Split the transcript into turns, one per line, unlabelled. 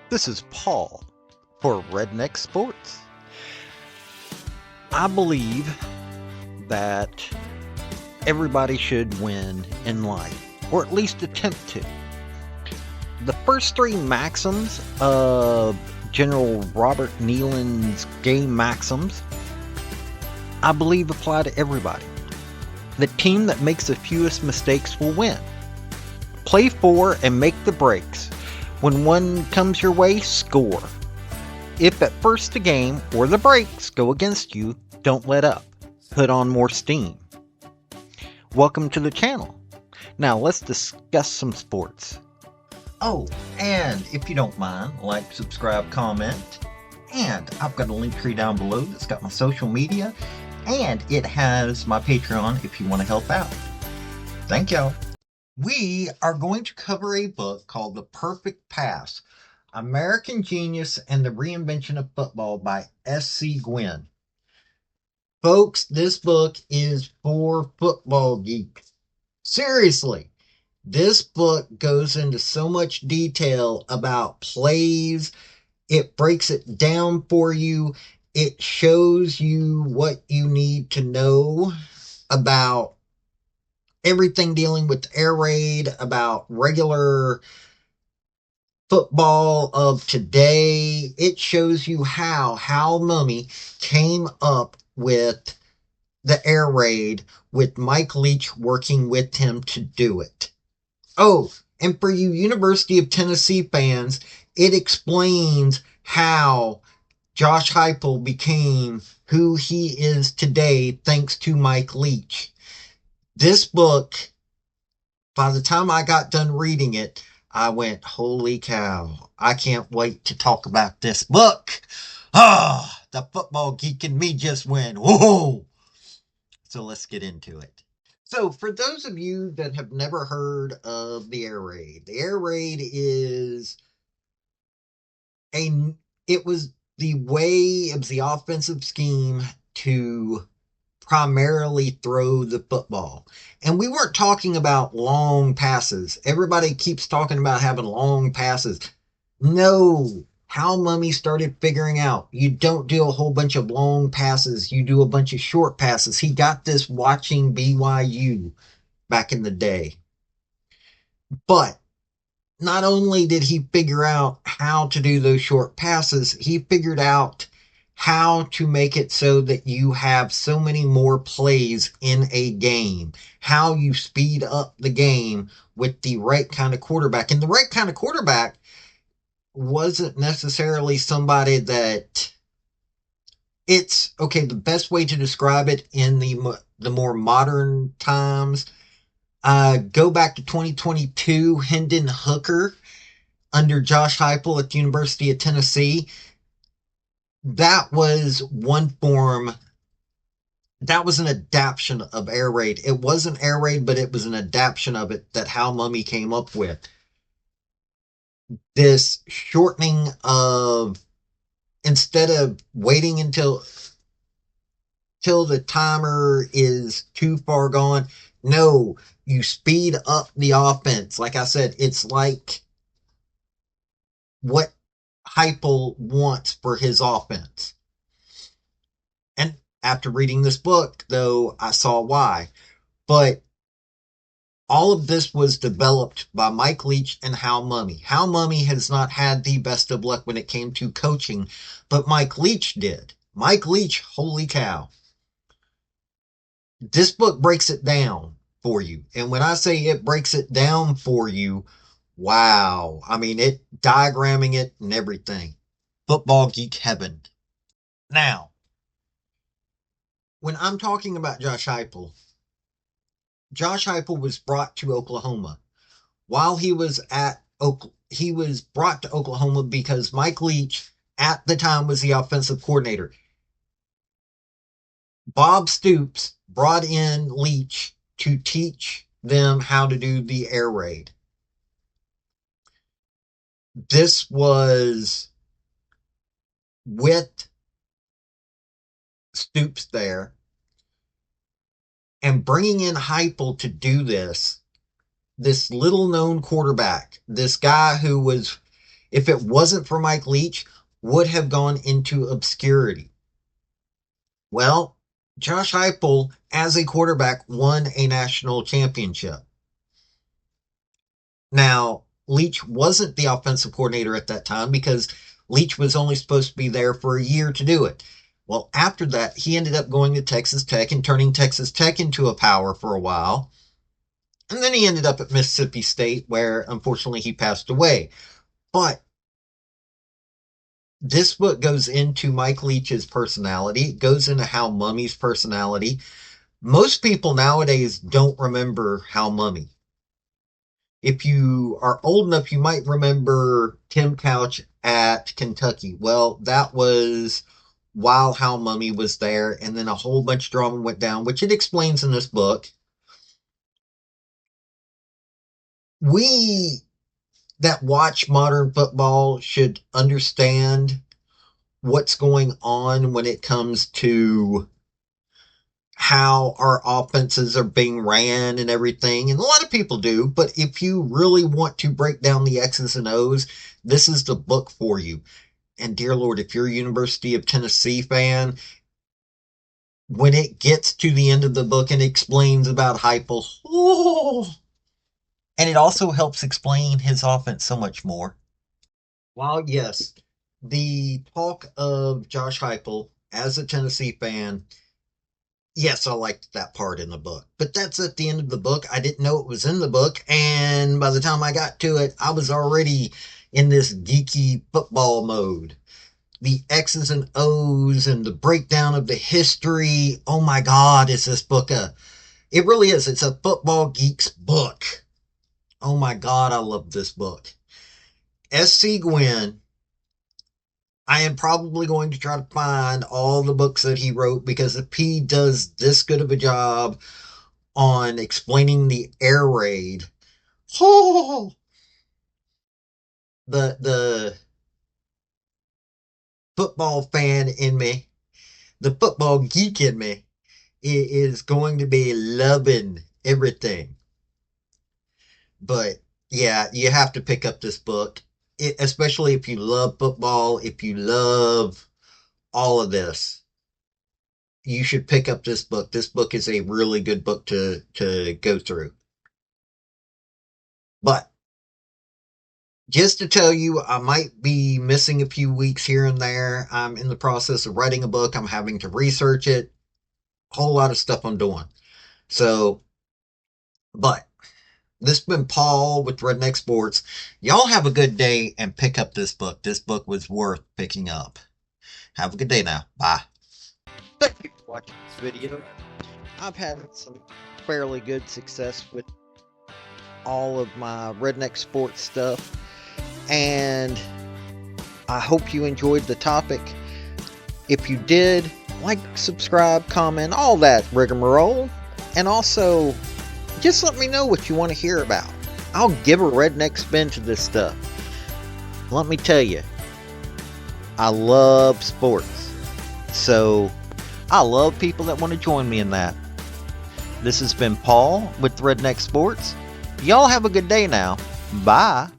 This is Paul for Redneck Sports. I believe that everybody should win in life, or at least attempt to. The first three maxims of General Robert Neyland's game maxims, I believe apply to everybody. The team that makes the fewest mistakes will win. Play for and make the breaks. When one comes your way, score. If at first the game or the breaks go against you, don't let up. Put on more steam. Welcome to the channel. Now let's discuss some sports. Oh, and if you don't mind, like, subscribe, comment. And I've got a link tree down below that's got my social media. And it has my Patreon if you want to help out. Thank y'all. We are going to cover a book called The Perfect Pass, American Genius and the Reinvention of Football by SC Gwynne. Folks, this book is for football geeks. Seriously, this book goes into so much detail about plays. It breaks it down for you. It shows you what you need to know about everything dealing with air raid, about regular football of today. It shows you how Hal Mumme came up with the air raid with Mike Leach working with him to do it. Oh, and for you University of Tennessee fans, it explains how Josh Heupel became who he is today thanks to Mike Leach. This book, by the time I got done reading it, I went, holy cow, I can't wait to talk about this book. The football geek in me just went, whoa. So let's get into it. So for those of you that have never heard of the air raid is it was the offensive scheme to primarily throw the football. And we weren't talking about long passes. Everybody keeps talking about having long passes. No, Hal Mumme started figuring out you don't do a whole bunch of long passes. You do a bunch of short passes. He got this watching BYU back in the day. But not only did he figure out how to do those short passes, he figured out how to make it so that you have so many more plays in a game, how you speed up the game with the right kind of quarterback. And the right kind of quarterback wasn't necessarily somebody that it's okay. The best way to describe it in the more modern times, go back to 2022, Hendon Hooker under Josh Heupel at the University of Tennessee. That was one form. That was an adaptation of air raid. It wasn't air raid, but it was an adaptation of it that Hal Mumme came up with. This shortening of, instead of waiting until the timer is too far gone, no, you speed up the offense. Like I said, it's like what Heupel wants for his offense. And after reading this book, though, I saw why. But all of this was developed by Mike Leach and Hal Mumme. Hal Mumme has not had the best of luck when it came to coaching, but Mike Leach did. Mike Leach, holy cow. This book breaks it down for you. And when I say it breaks it down for you, wow. I mean, it diagramming it and everything. Football geek heaven. Now, when I'm talking about Josh Heupel was brought to Oklahoma. While he was brought to Oklahoma because Mike Leach at the time was the offensive coordinator. Bob Stoops brought in Leach to teach them how to do the air raid. This was with Stoops there. And bringing in Heupel to do this little known quarterback, this guy who was, if it wasn't for Mike Leach, would have gone into obscurity. Well, Josh Heupel, as a quarterback, won a national championship. Now, Leach wasn't the offensive coordinator at that time because Leach was only supposed to be there for a year to do it. Well, after that, he ended up going to Texas Tech and turning Texas Tech into a power for a while. And then he ended up at Mississippi State, where unfortunately he passed away. But this book goes into Mike Leach's personality, goes into Hal Mummy's personality. Most people nowadays don't remember Hal Mummy. If you are old enough, you might remember Tim Couch at Kentucky. Well, that was while Hal Mummy was there, and then a whole bunch of drama went down, which it explains in this book. We that watch modern football should understand what's going on when it comes to how our offenses are being ran and everything. And a lot of people do, but if you really want to break down the X's and O's, this is the book for you. And dear Lord, if you're a University of Tennessee fan, when it gets to the end of the book and explains about Heupel, and it also helps explain his offense so much more. While yes, the talk of Josh Heupel as a Tennessee fan, yes, I liked that part in the book. But that's at the end of the book. I didn't know it was in the book, and by the time I got to it, I was already in this geeky football mode. The X's and O's and the breakdown of the history. Oh my God, is this book it really is. It's a football geeks book. Oh my God, I love this book. SC Gwynne, I am probably going to try to find all the books that he wrote, because if he does this good of a job on explaining the air raid, the football fan in me, the football geek in me, is going to be loving everything. But yeah, you have to pick up this book, especially if you love football, if you love all of this. You should pick up this book. This book is a really good book to go through. But just to tell you, I might be missing a few weeks here and there. I'm in the process of writing a book. I'm having to research it. A whole lot of stuff I'm doing. So, but this has been Paul with Redneck Sports. Y'all have a good day and pick up this book. This book was worth picking up. Have a good day now. Bye. Thank you for watching this video. I've had some fairly good success with all of my Redneck Sports stuff, and I hope you enjoyed the topic. If you did, like, subscribe, comment, all that rigmarole, and also just let me know what you want to hear about. I'll give a redneck spin to this stuff. Let me tell you, I love sports, so I love people that want to join me in that. This has been Paul with Redneck Sports. Y'all have a good day now. Bye.